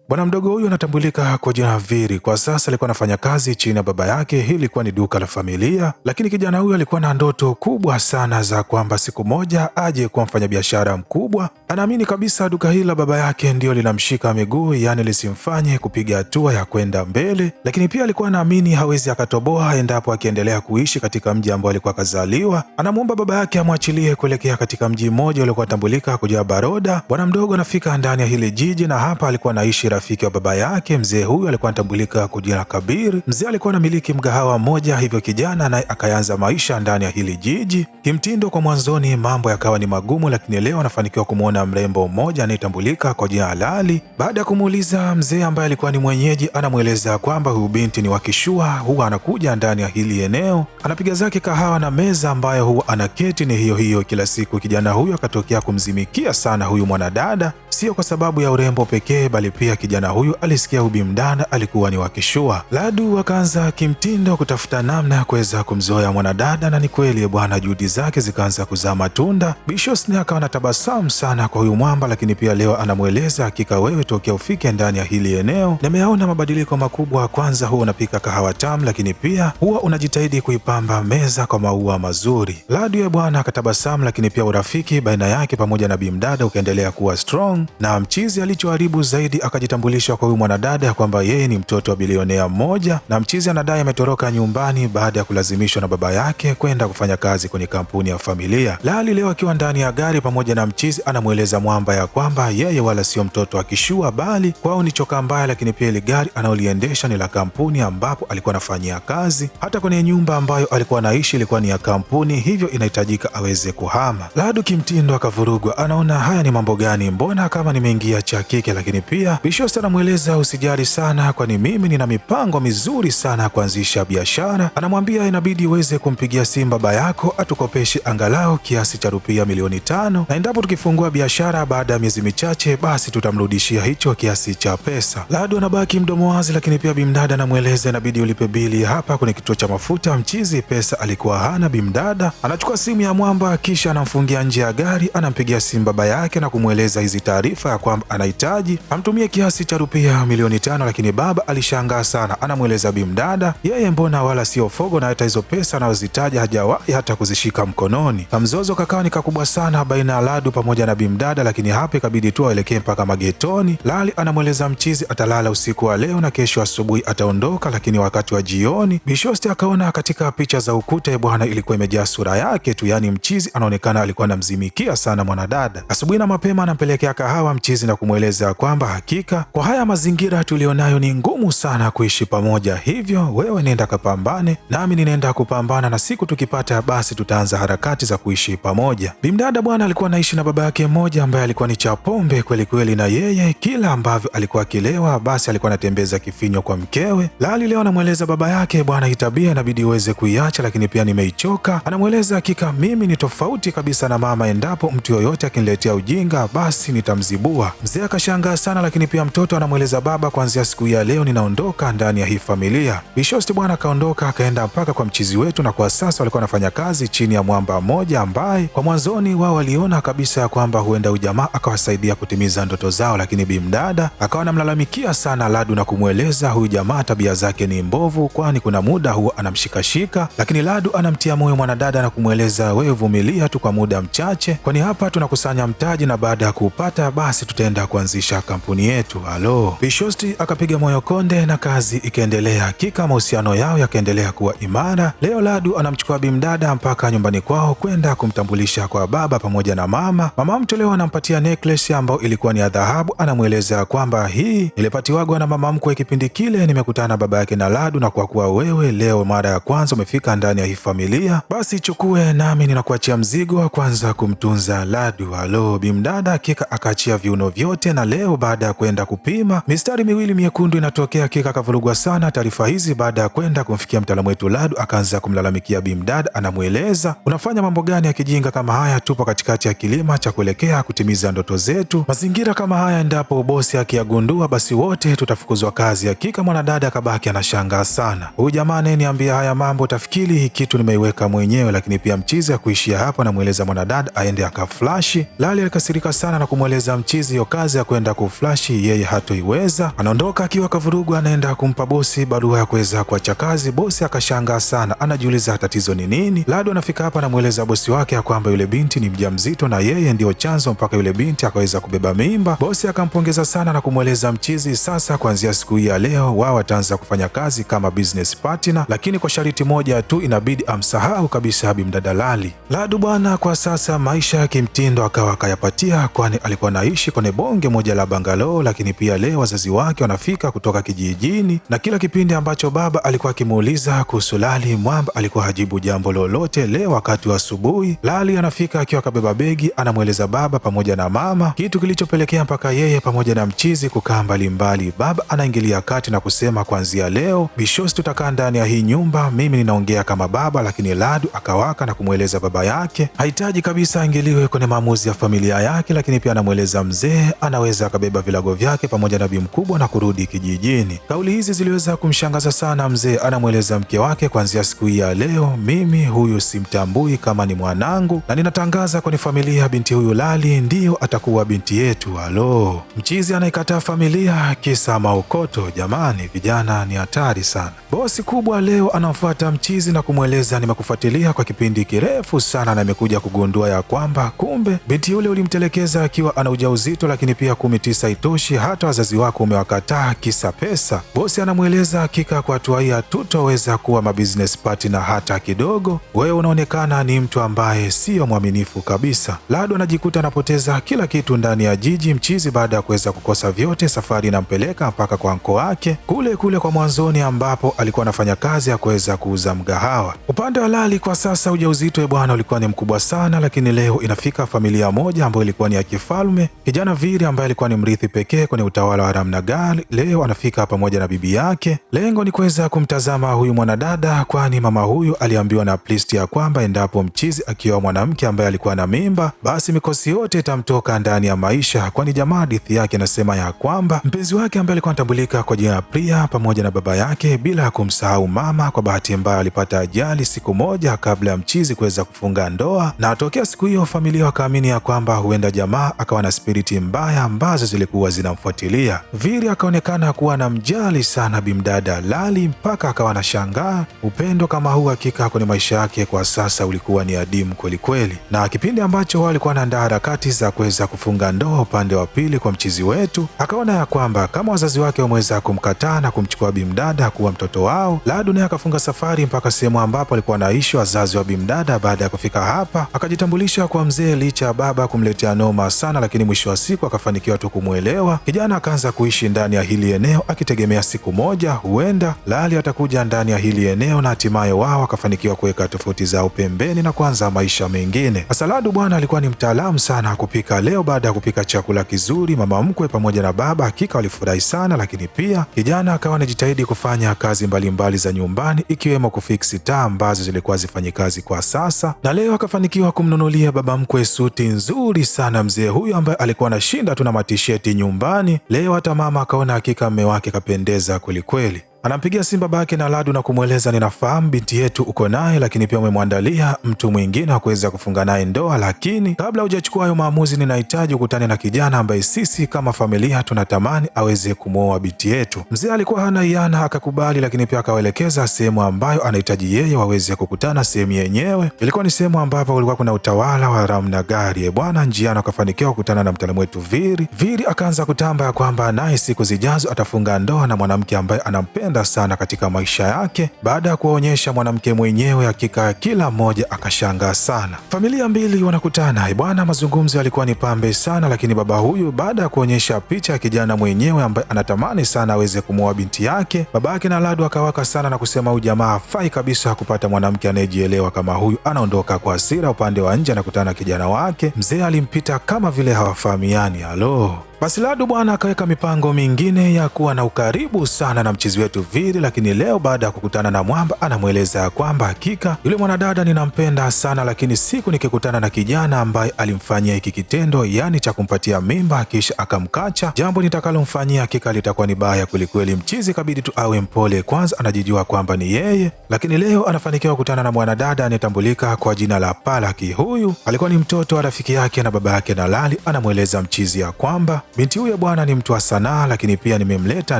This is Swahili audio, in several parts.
Bwana mdogo huyu anatambulika kwa jina Viri. Kwa sasa alikuwa anafanya kazi chini ya baba yake. Hii ilikuwa ni duka la familia, lakini kijana huyu alikuwa na ndoto kubwa sana za kwamba siku moja aje kuwa mfanyabiashara mkubwa. Anaamini kabisa duka hili la baba yake ndio linamshika miguu, yani lisimfanye kupiga hatua ya kwenda mbele, lakini pia alikuwa anaamini hawezi akatoboa endapo akiendelea kuishi katika mji ambao alikuwa kazaliwa. Anamuomba baba yake amwachilie kuelekea katika mji mmoja uliokuwa tambulika kujia Baroda. Bwana mdogo anafika ndani ya hili jiji, na hapa alikuwa anaishi rafiki wa baba yake. Mzee huyu alikuwa anatambulika kujia Kabir. Mzee alikuwa anamiliki mgahawa mmoja, hivyo kijana naye akaanza maisha ndani ya hili jiji. Kimtindo kwa mwanzoni mambo yakawa ni magumu, lakini leo anafanikiwa kumuona mrembo mmoja anayetambulika kwa jina Halali. Baada ya kumuuliza mzee ambaye alikuwa ni mwenyeji, anamueleza kwamba huyu binti ni wa Kishua, huwa anakuja ndani ya hili eneo, anapiga zake kahawa na meza ambayo huwa anaketi ni hiyo hiyo kila siku. Kijana huyu akatokea kumzimikia sana huyu mwanadada, sio kwa sababu ya urembo pekee, bali pia kijana huyu alisikia huyu bimdada alikuwa ni wa Kishua. Ladu akaanza kimtindo kutafuta namna ya kuweza kumzoea mwanadada, na ni kweli bwana, juhudi zake zikaanza kuzaa matunda. Bishos akawa anatabasamu sana kwa huyu mwamba, lakini pia leo anamueleza, hakika wewe tokea ufike ndani ya hili eneo nimeona mabadiliko makubwa. Kwanza huwa unapika kahawa tamu, lakini pia huwa unajitahidi kuipamba meza kwa maua mazuri. Ladu ya bwana akatabasamu, lakini pia urafiki baina yake pamoja na bimdada ukaendelea kuwa strong, na mchizi alichoharibu zaidi akajitambulisha kwa huyu mwanadada ya kwamba yeye ni mtoto wa bilionea mmoja, na mchizi anadai ametoroka nyumbani baada ya kulazimishwa na baba yake kwenda kufanya kazi kwenye kampuni ya familia. Lali leo akiwa ndani ya gari pamoja na mchizi anamweleza mwamba ya kwamba yeye wala sio mtoto wa Kishua, bali kwao ni choka mbaya, lakini pia ile gari anaoliendesha ni la kampuni ambapo alikuwa anafanyia kazi. Hata kwenye nyumba ambayo alikuwa anaishi ilikuwa ni ya kampuni, hivyo inahitajika aweze kuhama. Ladu kimtindo akavurugwa, anaona haya ni mambo gani, mbona kama nimeingia cha kike. Lakini pia Bishos anamweleza usijali sana, kwani mimi nina mipango mizuri sana ya kuanzisha biashara. Anamwambia inabidi uweze kumpigia simu baba yako atukopeshe angalau kiasi cha rupia milioni 5, na endapo tukifungua biashara baada ya miezi michache, basi tutamrudishia hicho kiasi cha pesa. Ladu anabaki mdomo wazi, lakini pia bimdada anamweleza inabidi ulipe bili hapa kwenye kituo cha mafuta. Mchizi pesa alikuwa hana. Bimdada anachukua simu ya mwamba kisha anamfungia nje ya gari, anampigia simu baba yake na kumweleza hizi taarifa ya kwamba anahitaji amtumie kiasi cha rupia milioni 5, lakini baba alishangaa sana. Anamweleza bimdada yeye mbona wala sio fogo, na hata hizo pesa anazozitaja hajawahi hata kuzishika mkononi. Mzozo kakawa ni kakubwa sana baina ya Ladu pamoja na bimdada, lakini hapa ikabidi tu aelekee mpaka magetoni. Lali anamweleza mchizi atalala usiku wa leo na kesho asubuhi ataondoka, lakini wakati wa jioni Bishosti akaona katika picha za ukuta bwana ilikuwa imejaa sura yake tu, yani mchizi anaonekana alikuwa anamzimikia sana mwanadada. Asubuhi na mapema anampelekea kahawa mchizi na kumweleza kwamba hakika kwa haya mazingira tulionayo ni ngumu sana kuishi pamoja, hivyo wewe nenda kapambane nami ninaenda kupambana, na siku tukipata basi tutaanza harakati za kuishi pamoja. Bimdada bwana alikuwa anaishi na baba yake mmoja ambaye alikuwa ni cha pombe kweli kweli, na yeye kila ambavyo alikuwa akilewa basi alikuwa anatembeza kifinyo kwa mkewe. Lali leo anamweleza baba yake bwana, hii tabia inabidi uweze kuiacha, lakini pia nimeichoka. Anamweleza hakika mimi ni tofauti kabisa na mama, endapo mtu yoyote akiniletea ujinga basi nitamzibua. Mzee akashangaa sana, lakini pia mtoto anamweleza baba, kuanzia siku ya leo ninaondoka ndani ya hii familia. Bishosti bwana akaondoka akaenda mpaka kwa mchizi wetu, na kwa sasa walikuwa wanafanya kazi chini ya mwamba mmoja ambaye kwa mwanzoni wao waliona kabisa ya kwamba huenda ujamaa akawasaidia kutimiza ndoto zao, lakini bimdada akawa anamlalamikia sana Ladu na kumweleza huyu jamaa tabia zake ni mbovu, kwani kuna muda huwa anamshikashika. Lakini Ladu anamtia moyo mwanadada na kumweleza wewe vumilia tu kwa muda mchache, kwani hapa tunakusanya mtaji na baada ya kuupata basi tutaenda kuanzisha kampuni yetu. Halo. Bishosti akapiga moyo konde na kazi ikaendelea. Hakika mahusiano yao yakaendelea kuwa imara. Leo Ladu anamchukua bimdada mpaka nyumbani kwao kwenda kumtambulisha kwa baba pamoja na mama. Mama mtu leo anampatia necklace ambayo ilikuwa ni ya dhahabu. Anamweleza kwamba hii ilipatiwagwa na mama mkwe kipindi kile nimekutana na baba yake na Ladu, na kwa kuwa wewe leo mara ya kwanza umefika ndani ya hii familia basi chukue, nami ninakuachia mzigo wa kwanza kumtunza Ladu. Halo. Bimdada hakika akaachia viuno vyote, na leo baada ya kwenda kupima mistari miwili miekundu inatokea. Hakika akavurugwa sana taarifa hizi. Baada ya kwenda kumfikia mtaalamu wetu Ladu akaanza kumlalamikia bimdada, anamweleza unafanya mambo gani ya kijinga kama haya, tupo katikati ya kilima cha kuelekea kutimiza ndoto zetu. Mazingira kama haya endapo bosi akiyagundua basi wote tutafukuzwa kazi. Hakika mwanadada akabaki anashangaa sana, huyu jamaa niambia haya mambo tafikiri hii kitu nimeiweka mwenyewe. Lakini pia mchizi akuishia hapo, anamweleza mwanadada aende akaflashi. Lali alikasirika sana na kumweleza anamweleza mchizi hiyo kazi ya kwenda kuflashi yeye hatoiweza. Anaondoka akiwa kavurugwa, anaenda kumpa bosi barua ya kuweza kuacha kazi. Bosi akashangaa sana, anajiuliza tatizo ni nini. Ladu anafika hapa, anamweleza bosi wake ya kwamba yule binti ni mjamzito na yeye ndio chanzo mpaka yule binti akaweza kubeba mimba. Bosi akampongeza sana na kumweleza mchizi sasa kuanzia siku hii ya leo wao wataanza kufanya kazi kama business partner, lakini kwa sharti moja tu, inabidi amsahau kabisa bimdada Lali. Ladu bwana kwa sasa maisha ya kimtindo akawa akayapatia, kwani alikuwa naishi kwenye bonge moja la bangalo, lakini pia leo wazazi wake wanafika kutoka kijijini, na kila kipindi ambacho baba alikuwa akimuuliza kuhusu Lali, mwamba alikuwa hajibu jambo lolote. Leo wakati wa asubuhi Lali anafika akiwa kabeba begi, anamweleza baba pamoja na mama, kitu kilichopelekea mpaka yeye pamoja na mchizi kukaa mbalimbali. Baba anaingilia kati na kusema kuanzia leo Bishosi tutakaa ndani ya hii nyumba, mimi ninaongea kama baba. Lakini Ladu akawaka na kumweleza baba yake hahitaji kabisa aingiliwe kwenye maamuzi ya familia yake, lakini pia anamweleza mzee anaweza akabeba vilago vyake pamoja na bi mkubwa na kurudi kijijini. Kauli hizi ziliweza kumshangaza sana mzee. Anamweleza mke wake kuanzia siku hii ya leo mimi huyu simtambui kama ni mwanangu, na ninatangaza kwenye familia binti huyu Lali ndiyo atakuwa binti yetu. Halo, mchizi anaikataa familia kisa maokoto. Jamani, vijana ni hatari sana. Bosi kubwa leo anamfuata mchizi na kumweleza nimekufuatilia kwa kipindi kirefu sana na nimekuja kugundua ya kwamba kumbe binti yule ulimtelekeza akiwa ana ujauzito, lakini pia 19 itoshi, hata wazazi wako umewakataa kisa pesa. Bosi anamweleza hakika kwa hatua hii hatutoweza kuwa mabusiness partner hata kidogo. Wewe unaonekana ni mtu ambaye sio mwaminifu kabisa. Ladu anajikuta anapoteza kila kitu ndani ya jiji. Mchizi baada ya kuweza kukosa vyote, safari inampeleka mpaka kwa anko wake kule kwa mwanzoni ambapo alikuwa anafanya kazi ya kuweza kuuza mgahawa. Upande wa Lali kwa sasa ujauzito bwana ulikuwa ni mkubwa sana, lakini leo inafika familia moja ambayo ilikuwa ni ya kifalme. Kijana Viri ambaye alikuwa ni mrithi pekee kwenye utawala wa Ramnagar leo anafika pamoja na bibi yake. Lengo ni kuweza kumtazama huyu mwanadada, kwani mama huyu aliambiwa na priest ya kwamba endapo mchizi akiwa mwanamke ambaye alikuwa na mimba, basi mikosi yote itamtoka ndani ya maisha, kwani jamaa hadithi yake anasema ya kwamba mpenzi wake ambaye alikuwa anatambulika kwa jina la Priya pamoja na baba yake, bila kumsahau mama, kwa bahati mbaya alipata ajali siku moja kabla ya mchizi kuweza kufunga ndoa, na tokea siku hiyo familia wakaamini ya kwamba huenda jamaa akawa na spiriti mbaya ambazo zilikuwa zinamfuatilia. Viri akaonekana kuwa na mjali sana bimdada Lali mpaka akawa anashangaa upendo kama huu hakika kwenye maisha yake kwa sasa ulikuwa ni adimu kweli kweli. Na kipindi ambacho walikuwa wanaandaa harakati za kuweza kufunga ndoa upande wa pili kwa mchizi wetu, akaona ya kwamba kama wazazi wake wameweza kumkataa na kumchukua bimdada kuwa mtoto wao, Ladu naye akafunga safari mpaka sehemu ambapo alikuwa anaishi wazazi wa bimdada. Baada ya kufika hapa akajitambulisha kwa mzee, licha ya baba kumletea noma sana, lakini mwisho wa siku akafanikiwa tu kumwelewa. Kijana akaanza kuishi ndani ya hili eneo akitegemea siku moja huenda Lali atakuja ndani ya hili eneo, na hatimaye wao akafanikiwa kuweka tofauti zao pembeni na kuanza maisha mengine. Sasa Ladu bwana alikuwa ni mtaalamu sana kupika. Leo baada ya kupika chakula kizuri, mama mkwe pamoja na baba hakika walifurahi sana, lakini pia kijana akawa anajitahidi kufanya kazi mbalimbali za nyumbani ikiwemo kufiksi taa ambazo zilikuwa zifanyi kazi kwa sasa, na leo akafanikiwa kumnunulia baba mkwe suti nzuri sana. Mzee huyu ambaye alikuwa anashinda tu na matisheti nyumbani, leo hata mama akaona hakika mume wake kapendeza kwelikweli. Anampigia simu babake na Ladu na kumweleza ninafahamu binti yetu uko naye, lakini pia umemwandalia mtu mwingine wa kuweza kufunga naye ndoa, lakini kabla hujachukua hayo maamuzi ninahitaji ukutane na kijana ambaye sisi kama familia tunatamani aweze kumwoa binti yetu. Mzee alikuwa hana hiana, akakubali, lakini pia akawaelekeza sehemu ambayo anahitaji yeye waweze kukutana. Sehemu yenyewe ilikuwa ni sehemu ambapo kulikuwa kuna utawala wa Ramnagar bwana. Njiani akafanikiwa kukutana na mtaalamu wetu Viri. Viri akaanza kutamba ya kwamba naye siku zijazo atafunga ndoa na mwanamke ambaye anampenda sana katika maisha yake. Baada ya kuwaonyesha mwanamke mwenyewe, hakika kila mmoja akashangaa sana. Familia mbili wanakutana bwana, mazungumzo yalikuwa ni pambe sana, lakini baba huyu baada ya kuonyesha picha ya kijana mwenyewe ambaye anatamani sana aweze kumwoa binti yake, baba yake na Ladu akawaka sana na kusema huyu jamaa hafai kabisa kupata mwanamke anayejielewa kama huyu. Anaondoka kwa hasira. Upande wa nje anakutana na kijana wake. Mzee alimpita kama vile hawafahamiani. Halo, Basi Ladu bwana akaweka mipango mingine ya kuwa na ukaribu sana na mchizi wetu Viri, lakini leo baada ya kukutana na Mwamba anamweleza kwamba hakika yule mwanadada ninampenda sana, lakini siku nikikutana na kijana ambaye alimfanyia hiki kitendo, yani cha kumpatia mimba kisha akamkacha, jambo nitakalomfanyia hakika litakuwa ni baya kwelikweli. Mchizi kabidi tu awe mpole kwanza, anajijua kwamba ni yeye, lakini leo anafanikiwa kukutana na mwanadada anayetambulika kwa jina la Palaki. Huyu alikuwa ni mtoto wa rafiki yake na baba yake Nalali. Anamweleza mchizi ya kwamba binti huyo bwana ni mtu wa sanaa, lakini pia nimemleta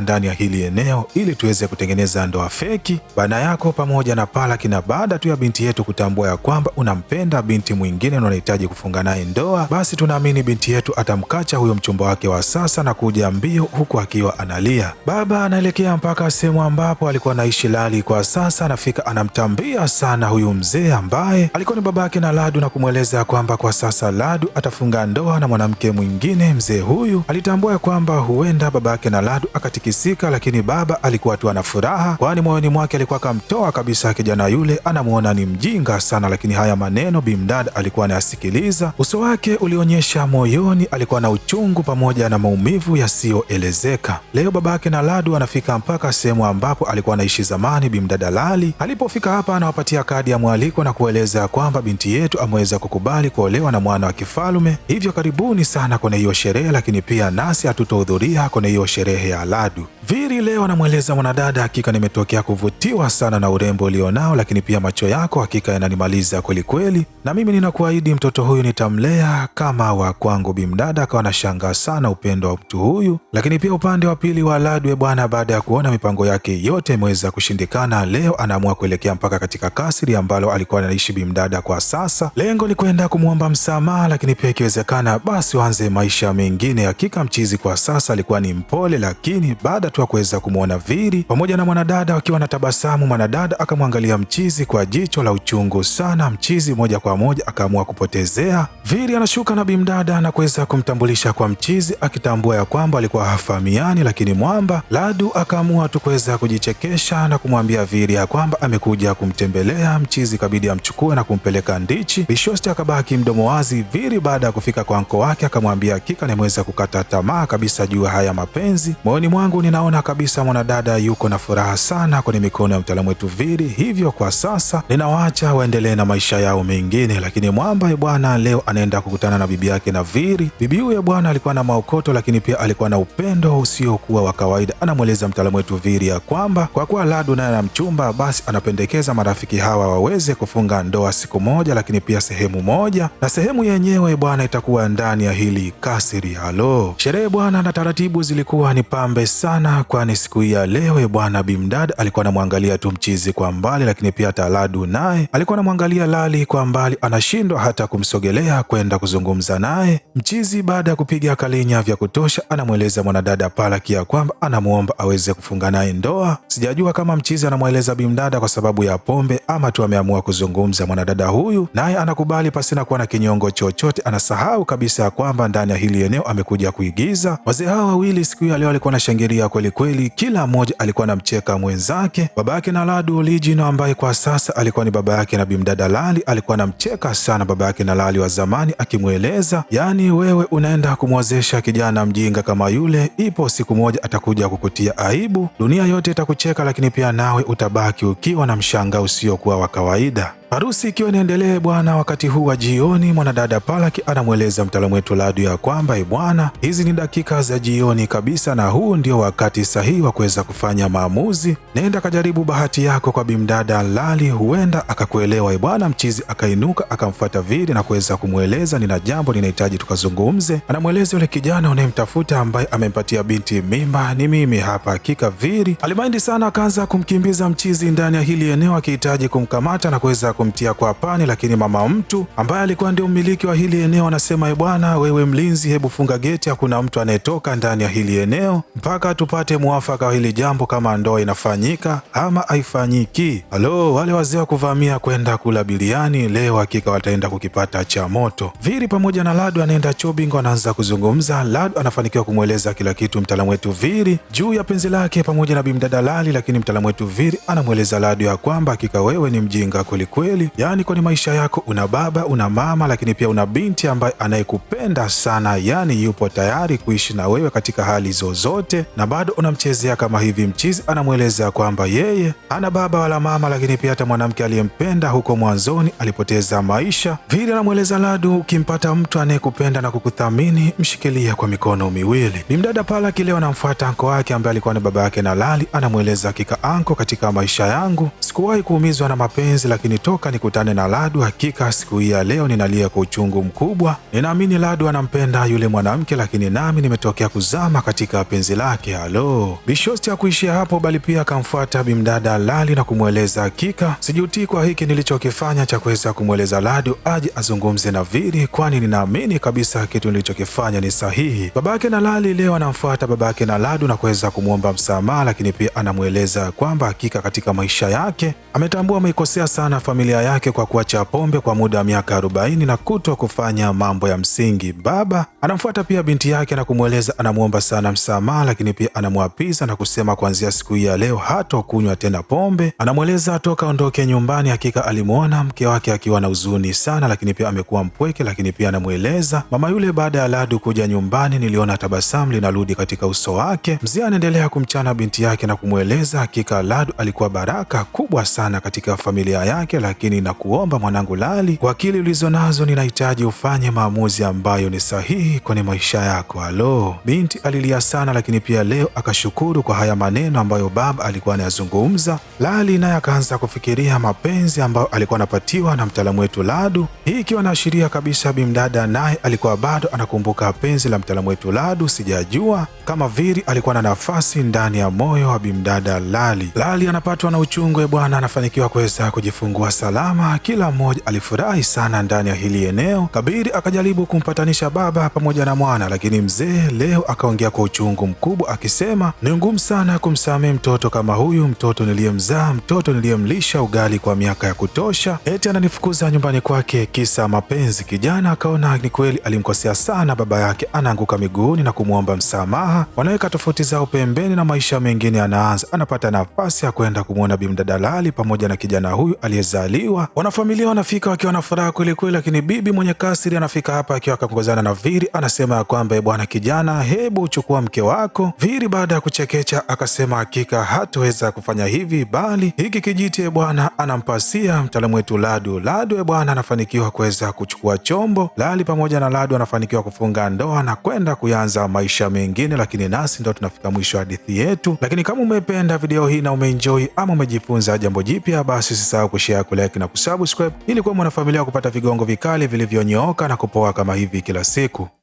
ndani ya hili eneo ili tuweze kutengeneza ndoa feki baina yako pamoja na Palaki, na baada tu ya binti yetu kutambua ya kwamba unampenda binti mwingine na unahitaji kufunga naye ndoa, basi tunaamini binti yetu atamkacha huyo mchumba wake wa sasa na kuja mbio huku akiwa analia. Baba anaelekea mpaka sehemu ambapo alikuwa anaishi Lali kwa sasa. Anafika anamtambia sana huyu mzee ambaye alikuwa ni baba yake na Ladu na kumweleza kwamba kwa sasa Ladu atafunga ndoa na mwanamke mwingine. Mzee huyu alitambua kwamba huenda baba yake na Ladu akatikisika, lakini baba alikuwa tu ana furaha, kwani moyoni mwake alikuwa akamtoa kabisa kijana yule, anamuona ni mjinga sana. Lakini haya maneno Bimdad alikuwa anayasikiliza, uso wake ulionyesha moyoni alikuwa na uchungu pamoja na maumivu yasiyoelezeka. Leo baba yake na Ladu anafika mpaka sehemu ambapo alikuwa anaishi zamani Bimdada Lali. Alipofika hapa anawapatia kadi ya mwaliko na kueleza kwamba binti yetu ameweza kukubali kuolewa na mwana wa kifalume, hivyo karibuni sana kwenye hiyo sherehe, lakini pia nasi hatutohudhuria kwenye hiyo sherehe ya Ladu. Viri leo anamweleza mwanadada, hakika nimetokea kuvutiwa sana na urembo ulionao, lakini pia macho yako hakika yananimaliza kweli kweli, na mimi ninakuahidi mtoto huyu nitamlea kama wa kwangu. Bimdada akawa anashangaa sana upendo wa mtu huyu. Lakini pia upande wa pili wa Ladu bwana, baada ya kuona mipango yake yote imeweza kushindikana, leo anaamua kuelekea mpaka katika kasri ambalo alikuwa anaishi Bimdada kwa sasa. Lengo ni kwenda kumwomba msamaha, lakini pia ikiwezekana basi waanze maisha mengine. Hakika mchizi kwa sasa alikuwa ni mpole, lakini baada tu kuweza kumwona Viri pamoja na mwanadada wakiwa na tabasamu, mwanadada akamwangalia mchizi kwa jicho la uchungu sana. Mchizi moja kwa moja akaamua kupotezea. Viri anashuka na Bimdada na kuweza kumtambulisha kwa mchizi, akitambua ya kwamba alikuwa hafahamiani, lakini Mwamba Ladu akaamua tu kuweza kujichekesha na kumwambia Viri ya kwamba amekuja kumtembelea. Mchizi kabidi amchukue na kumpeleka Ndichi. Bishosti akabaki mdomo wazi. Viri baada ya kufika kwa anko wake akamwambia hakika nimeweza kukata tamaa kabisa juu haya mapenzi, moyoni mwangu ninaona kabisa mwanadada yuko na furaha sana kwenye mikono ya mtaalamu wetu Viri, hivyo kwa sasa ninawaacha waendelee na maisha yao mengine. Lakini Mwamba bwana leo anaenda kukutana na bibi yake na Viri. Bibi huyo bwana alikuwa na maokoto, lakini pia alikuwa na upendo usiokuwa wa kawaida. Anamweleza mtaalamu wetu Viri ya kwamba kwa kuwa Ladu naye na mchumba, basi anapendekeza marafiki hawa waweze kufunga ndoa siku moja, lakini pia sehemu moja, na sehemu yenyewe bwana itakuwa ndani ya hili kasri. Halo, sherehe bwana na taratibu zilikuwa ni pambe sana, kwani siku hii ya leo bwana Bimdad alikuwa anamwangalia tu mchizi kwa mbali, lakini pia hata Ladu naye alikuwa anamwangalia Lali kwa mbali, anashindwa hata kumsogelea kwenda kuzungumza naye. Mchizi baada ya kupiga kalinya vya kutosha anamweleza mwanadada Palaki ya kwamba anamuomba aweze kufunga naye ndoa. Sijajua kama mchizi anamweleza Bimdada kwa sababu ya pombe ama tu ameamua kuzungumza. Mwanadada huyu naye anakubali pasina kuwa na kinyongo chochote, anasahau kabisa ya kwamba ndani ya hili eneo amekuja kuigiza. Wazee hao wawili siku ya leo walikuwa wanashangilia kweli kweli, kila mmoja alikuwa anamcheka mwenzake. Baba yake na Ladu Oligino ambaye kwa sasa alikuwa ni baba yake na Bimdada Lali alikuwa anamcheka sana baba yake na Lali wa zamani, akimweleza yani, wewe unaenda kumwozesha kijana mjinga kama yule, ipo siku moja atakuja kukutia aibu, dunia yote itakucheka, lakini pia nawe utabaki ukiwa na mshangao usiokuwa wa kawaida. Harusi ikiwa inaendelea bwana, wakati huu wa jioni mwanadada Palaki anamweleza mtaalamu wetu Ladu ya kwamba bwana, hizi ni dakika za jioni kabisa na huu ndio wakati sahihi wa kuweza kufanya maamuzi. Nenda kajaribu bahati yako kwa Bimdada Lali, huenda akakuelewa bwana. Mchizi akainuka akamfuata Viri na kuweza kumweleza, nina jambo ninahitaji tukazungumze. Anamweleza yule kijana unayemtafuta ambaye amempatia binti mimba ni mimi hapa. Hakika Viri alimaindi sana, akaanza kumkimbiza mchizi ndani ya hili eneo akihitaji kumkamata na kuweza kumtia kwa pani, lakini mama mtu ambaye alikuwa ndio mmiliki wa hili eneo anasema bwana, wewe mlinzi, hebu funga geti, hakuna mtu anayetoka ndani ya hili eneo mpaka tupate muafaka wa hili jambo, kama ndoa inafanyika ama haifanyiki. Halo, wale wazee wa kuvamia kwenda kula biliani leo hakika wataenda kukipata cha moto. Viri pamoja na Ladu anaenda chobingo, anaanza kuzungumza. Ladu anafanikiwa kumweleza kila kitu mtaalamu wetu Viri juu ya penzi lake pamoja na Bimdada Lali, lakini mtaalamu wetu Viri anamweleza Ladu ya kwamba hakika wewe ni mjinga kweli kweli, kweli, yaani kwenye maisha yako una baba, una mama, lakini pia una binti ambaye anayekupenda sana, yaani yupo tayari kuishi na wewe katika hali zozote, na bado unamchezea kama hivi. Mchizi anamweleza kwamba yeye ana baba wala mama, lakini pia hata mwanamke aliyempenda huko mwanzoni alipoteza maisha. Vili anamweleza Ladu, ukimpata mtu anayekupenda na kukuthamini, mshikilia kwa mikono miwili. Bimdada pala kileo anamfuata anko wake ambaye alikuwa ni baba yake na Lali. Anamweleza, hakika anko, katika maisha yangu sikuwahi kuumizwa na mapenzi, lakini toka nikutane na Ladu, hakika siku hii ya leo ninalia kwa uchungu mkubwa. Ninaamini Ladu anampenda yule mwanamke, lakini nami nimetokea kuzama katika penzi lake. Halo. Bishosti hakuishia hapo, bali pia akamfuata bimdada Lali na kumweleza, hakika sijutii kwa hiki nilichokifanya cha kuweza kumweleza Ladu aje azungumze na Vili, kwani ninaamini kabisa kitu nilichokifanya ni sahihi. Babake na Lali leo anamfuata babake na Ladu na kuweza kumwomba msamaha, lakini pia anamweleza kwamba hakika katika maisha yake ametambua ameikosea sana familia yake kwa kuacha pombe kwa muda wa miaka 40 na kutwa kufanya mambo ya msingi. Baba anamfuata pia binti yake na kumweleza anamwomba sana msamaha, lakini pia anamwapiza na kusema kuanzia siku hii ya leo hatakunywa tena pombe. Anamweleza atoka ondoke nyumbani, hakika alimwona mke wake akiwa na huzuni sana, lakini pia amekuwa mpweke. Lakini pia anamweleza mama yule, baada ya Ladu kuja nyumbani niliona tabasamu linarudi katika uso wake. Mzee anaendelea kumchana binti yake na kumweleza hakika Ladu alikuwa baraka kubwa sana katika familia yake, lakini nakuomba mwanangu Lali, kwa akili ulizonazo ninahitaji ufanye maamuzi ambayo ni sahihi kwenye maisha yako. Halo. Binti alilia sana, lakini pia leo akashukuru kwa haya maneno ambayo baba alikuwa anayazungumza. Lali naye akaanza kufikiria mapenzi ambayo alikuwa anapatiwa na mtaalamu wetu Ladu, hii ikiwa inaashiria kabisa bimdada naye alikuwa bado anakumbuka penzi la mtaalamu wetu Ladu. Sijajua kama Vili alikuwa na nafasi ndani ya moyo wa bimdada Lali. Lali anapatwa na uchungu bwana, anafanikiwa kuweza kujifungua salama. Kila mmoja alifurahi sana ndani ya hili eneo. Kabiri akajaribu kumpatanisha baba pamoja na mwana, lakini mzee leo akaongea kwa uchungu mkubwa akisema ni ngumu sana kumsamehe mtoto kama huyu, mtoto niliyemzaa, mtoto niliyemlisha ugali kwa miaka ya kutosha, eti ananifukuza nyumbani kwake kisa mapenzi. Kijana akaona ni kweli alimkosea sana baba yake, anaanguka miguuni na kumwomba msamaha. Wanaweka tofauti zao pembeni na maisha mengine anaanza. Anapata nafasi ya kwenda kumwona bimdada Lali pamoja na kijana huyu aliyezaliwa. Wanafamilia wanafika wakiwa na furaha kweli kweli, lakini bibi mwenye kasiri anafika hapa akiwa akaongozana na Vili. Anasema ya kwamba bwana kijana, hebu uchukua mke wako. Vili baada ya kuchekecha akasema hakika hataweza kufanya hivi, bali hiki kijiti bwana anampasia mtaalamu wetu Ladu. Ladu bwana anafanikiwa kuweza kuchukua chombo. Lali pamoja na Ladu anafanikiwa kufunga ndoa na kwenda kuanza maisha mengine, lakini nasi ndo tunafika mwisho wa hadithi yetu. Lakini kama umependa video hii na umeenjoy ama umejifunza jambo jipya, basi usisahau kushare, kulike na kusubscribe ili kuwa mwanafamilia kupata vigongo vikali vilivyonyooka na kupoa kama hivi kila siku.